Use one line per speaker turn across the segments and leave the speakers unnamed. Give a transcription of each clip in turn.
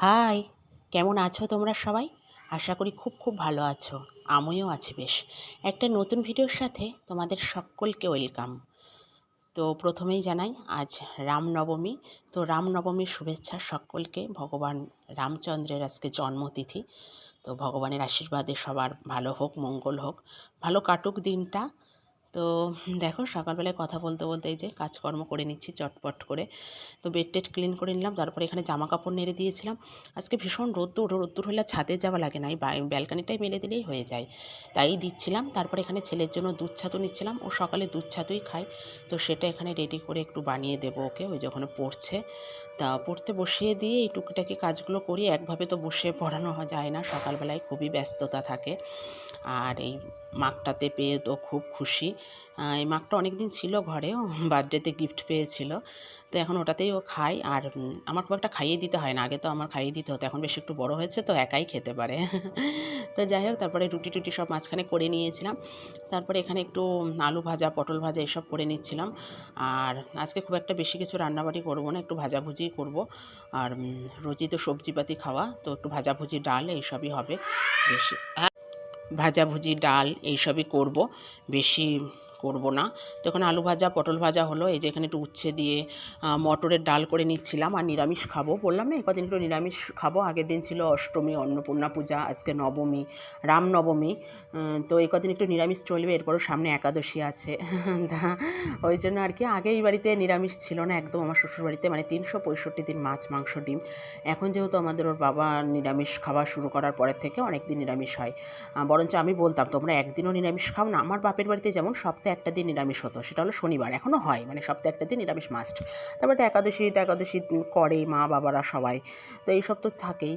High, কেমন আছো তোমরা সবাই? আশা করি খুব খুব ভালো আছো। আমিও আছি বেশ। একটা নতুন ভিডিওর সাথে তোমাদের সকলকে ওয়েলকাম। তো প্রথমেই জানাই আজ রামনবমী। তো রামনবমীর শুভেচ্ছা সকলকে। ভগবান রামচন্দ্রের আজকে জন্মতিথি। তো ভগবানের আশীর্বাদে সবার ভালো হোক, মঙ্গল হোক, ভালো কাটুক দিনটা। তো দেখো, সকালবেলায় কথা বলতে বলতে এই যে কাজকর্ম করে নিচ্ছি চটপট করে। তো বেড টেড ক্লিন করে নিলাম, তারপরে এখানে জামা কাপড় নেড়ে দিয়েছিলাম। আজকে ভীষণ রোদ্দুর হলে ছাদে যাওয়া লাগে না, এই ব্যালকানিটাই মেলে দিলেই হয়ে যায়, তাই দিচ্ছিলাম। তারপরে এখানে ছেলের জন্য দুধ ছাতু নিচ্ছিলাম, ও সকালে দুধ ছাতুই খায়। তো সেটা এখানে রেডি করে একটু বানিয়ে দেবো ওকে, ওই যখন পড়ছে। তা পড়তে বসিয়ে দিয়ে এই টুকিটাকি কাজগুলো করি। একভাবে তো বসে পড়ানো যায় না, সকালবেলায় খুবই ব্যস্ততা থাকে। আর এই মাগটাতে পেয়ে তো খুব খুশি। এই মাগটা অনেক দিন ছিল ঘরে, বার্থডেতে গিফট পেয়েছিল। তো এখন ওটাতেই ও খায়। আর আমার খুব একটা খাইয়ে দিতে হয় না, আগে তো আমার খাইয়ে দিতে হতো, এখন বেশ একটু বড় হয়েছে তো একাই খেতে পারে। তো যাই হোক, তারপরে রুটি টুটি সব মাঝখানে করে নিয়েছিলাম। তারপরে এখানে একটু আলু ভাজা, পটল ভাজা এসব করে নিচ্ছিলাম। আর আজকে খুব একটা বেশি কিছু রান্নাবাড়ি করবো না, একটু ভাজাভুজিই করব। আর রোজই তো সবজিপাতি খাওয়া, তো একটু ভাজাভুজি ডাল এইসবই হবে বেশি। ভাজাভুজি ডাল এইসবই করব, বেশি করব না। তো এখন আলু ভাজা পটল ভাজা হলো, এই যে এখানে একটু উচ্ছে দিয়ে মটরের ডাল করে নিচ্ছিলাম। আর নিরামিষ খাবো, বললাম না কদিন একটু নিরামিষ খাবো। আগের দিন ছিল অষ্টমী, অন্নপূর্ণা পূজা, আজকে নবমী, রামনবমী। তো এই কদিন একটু নিরামিষ চলবে, এরপরও সামনে একাদশী আছে। তা ওই জন্য আর কি, আগে এই বাড়িতে নিরামিষ ছিল না একদম, আমার শ্বশুর বাড়িতে মানে 365 দিন মাছ মাংস ডিম। এখন যেহেতু আমাদের ওর বাবা নিরামিষ খাওয়া শুরু করার পরের থেকে অনেক দিন নিরামিষ হয়। বরঞ্চ আমি বলতাম তোমরা একদিনও নিরামিষ খাও না। আমার বাপের বাড়িতে যেমন সপ্তাহে একটা দিন নিরামিষ হতো, সেটা হলো শনিবার, এখনও হয়, মানে সপ্তাহে একটা দিন নিরামিষ মাস্ট। তারপরে তো একাদশী করে মা বাবারা সবাই, তো এইসব তো থাকেই।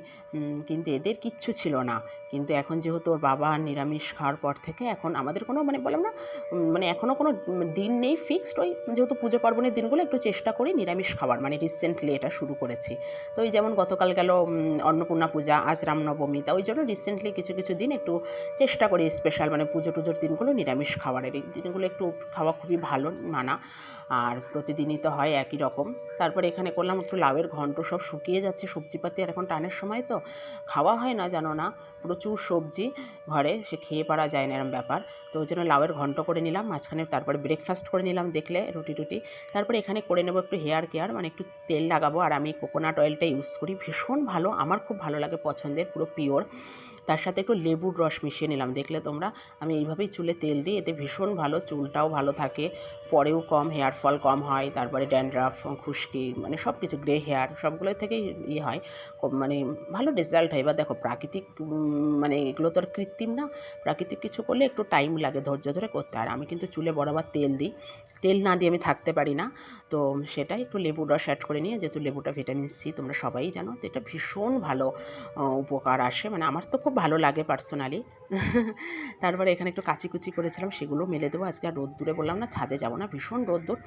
কিন্তু এদের কিচ্ছু ছিল না। কিন্তু এখন যেহেতু ওর বাবা নিরামিষ খাওয়ার পর থেকে এখন আমাদের কোনো, মানে বললাম না, মানে এখনও কোনো দিন নেই ফিক্সড। ওই যেহেতু পুজো পার্বণের দিনগুলো একটু চেষ্টা করি নিরামিষ খাবার, মানে রিসেন্টলি এটা শুরু করেছি। তো ওই যেমন গতকাল গেল অন্নপূর্ণা পূজা, আজ রামনবমী, তা ওই জন্য রিসেন্টলি কিছু কিছু দিন একটু চেষ্টা করি স্পেশাল, মানে পুজো টুজোর দিনগুলো নিরামিষ খাবারের, এই দিনগুলো একটু খাওয়া খুবই ভালো মানা। আর প্রতিদিনই তো হয় একই রকম। তারপরে এখানে করলাম একটু লাউয়ের ঘন্ট, সব শুকিয়ে যাচ্ছে সবজিপাতি, আর এখন টানের সময় তো খাওয়া হয় না জানো না, প্রচুর সবজি ঘরে, সে খেয়ে পারা যায় না এরম ব্যাপার। তো ওই জন্য লাউয়ের ঘন্ট করে নিলাম মাঝখানে, তারপরে ব্রেকফাস্ট করে নিলাম দেখলে রুটি টুটি। তারপরে এখানে করে নেবো একটু হেয়ার কেয়ার, মানে একটু তেল লাগাবো। আর আমি কোকোনাট অয়েলটা ইউজ করি, ভীষণ ভালো, আমার খুব ভালো লাগে, পছন্দের, পুরো পিওর। তার সাথে একটু লেবুর রস মিশিয়ে নিলাম দেখলে তোমরা। আমি এইভাবেই চুলে তেল দিই, এতে ভীষণ ভালো, চুলটাও ভালো থাকে, পরেও কম, হেয়ার ফল কম হয়, তারপরে ড্যান্ড্রাফ, খুশকি, মানে সব কিছু, গ্রে হেয়ার সবগুলোর থেকেই ইয়ে হয়, মানে ভালো রেজাল্ট হয়। এবার দেখো প্রাকৃতিক, মানে এগুলো তো আর কৃত্রিম না, প্রাকৃতিক কিছু করলে একটু টাইম লাগে ধৈর্য ধরে করতে। আর আমি কিন্তু চুলে বরাবর তেল দিই, তেল না দিয়ে আমি থাকতে পারি না। তো সেটাই একটু লেবুর রস অ্যাড করে নিয়ে, যেহেতু লেবুটা ভিটামিন সি তোমরা সবাই জানো, তো এটা ভীষণ ভালো উপকার আসে, মানে আমার তো খুব ভালো লাগে পার্সোনালি। তারপরে এখানে একটু কাচিকুচি করেছিলাম, সেগুলো মেলে দেবো আজকে। আর রোদ্দুরে বললাম না ছাদে যাবো না, ভীষণ রোদ্দুর।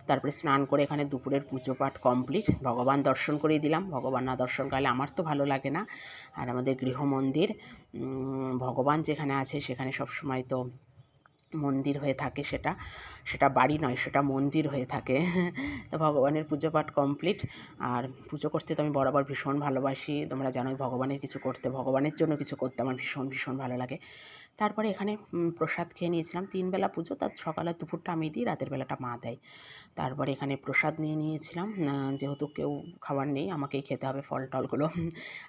তারপরে স্নান করে এখানে দুপুরের পুজো পাঠ কমপ্লিট, ভগবান দর্শন করিয়ে দিলাম, ভগবান না দর্শন করলে আমার তো ভালো লাগে না। আর আমাদের গৃহমন্দির, ভগবান যেখানে আছে সেখানে সবসময় তো মন্দির হয়ে থাকে, সেটা সেটা বাড়ি নয়, সেটা মন্দির হয়ে থাকে। তো ভগবানের পুজো পাঠ কমপ্লিট। আর পুজো করতে তো আমি বরাবর ভীষণ ভালোবাসি, তোমরা জানোই, ভগবানের কিছু করতে, ভগবানের জন্য কিছু করতে আমার ভীষণ ভীষণ ভালো লাগে। তারপরে এখানে প্রসাদ খেয়ে নিয়েছিলাম, 3 বেলা পুজো, তার সকালে দুপুরটা আমি দিই, রাতের বেলাটা মা দেয়। তারপরে এখানে প্রসাদ নিয়ে নিয়েছিলাম, যেহেতু কেউ খাবার নেই আমাকেই খেতে হবে ফল টলগুলো।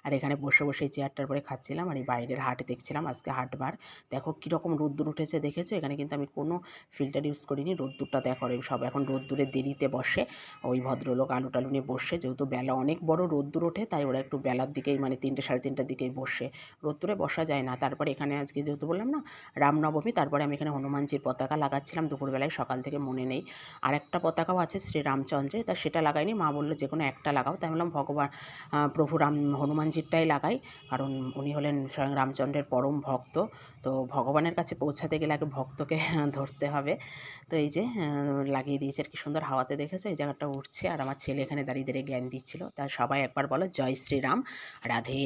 আর এখানে বসে বসে এই চেয়ারটার পরে খাচ্ছিলাম, আর এই বাইরের হাট দেখছিলাম, আজকে হাটবার। দেখো কীরকম রোদ্দুর উঠেছে দেখেছো, এখানে কিন্তু আমি কোনো ফিল্টার ইউজ করিনি, রোদ্দুরটা দেখো, সব এখন রোদ্দুরে দেরিতে বসে। ওই ভদ্রলোক আলু টালু নিয়ে বসে, যেহেতু বেলা অনেক বড় রোদ্দুর ওঠে, তাই ওরা একটু বেলার দিকেই, মানে 3টে সাড়ে 3টার দিকেই বসে, রোদ্দুরে বসা যায় না। তারপরে এখানে আজকে যেহেতু বললাম না রামনবমী, তারপরে আমি এখানে হনুমানজির পতাকা লাগাচ্ছিলাম দুপুরবেলায়, সকাল থেকে মনে নেই। আর একটা পতাকাও আছে শ্রীরামচন্দ্রের, তা সেটা লাগাইনি, মা বললো যে কোনো একটা লাগাও, তাই বললাম ভগবান প্রভু হনুমানজিরটাই লাগাই, কারণ উনি হলেন স্বয়ং রামচন্দ্রের পরম ভক্ত। তো ভগবানের কাছে পৌঁছাতে গেলে আগে ভক্তকে ধরতে হবে। তো এই যে লাগিয়ে দিয়েছে, আর কি সুন্দর হাওয়াতে দেখেছো, এই জায়গাটা উঠছে। আর আমার ছেলে এখানে দাঁড়িয়ে দাঁড়িয়ে জ্ঞান দিচ্ছিল। তা সবাই একবার বলো জয় শ্রীরাম, রাধে।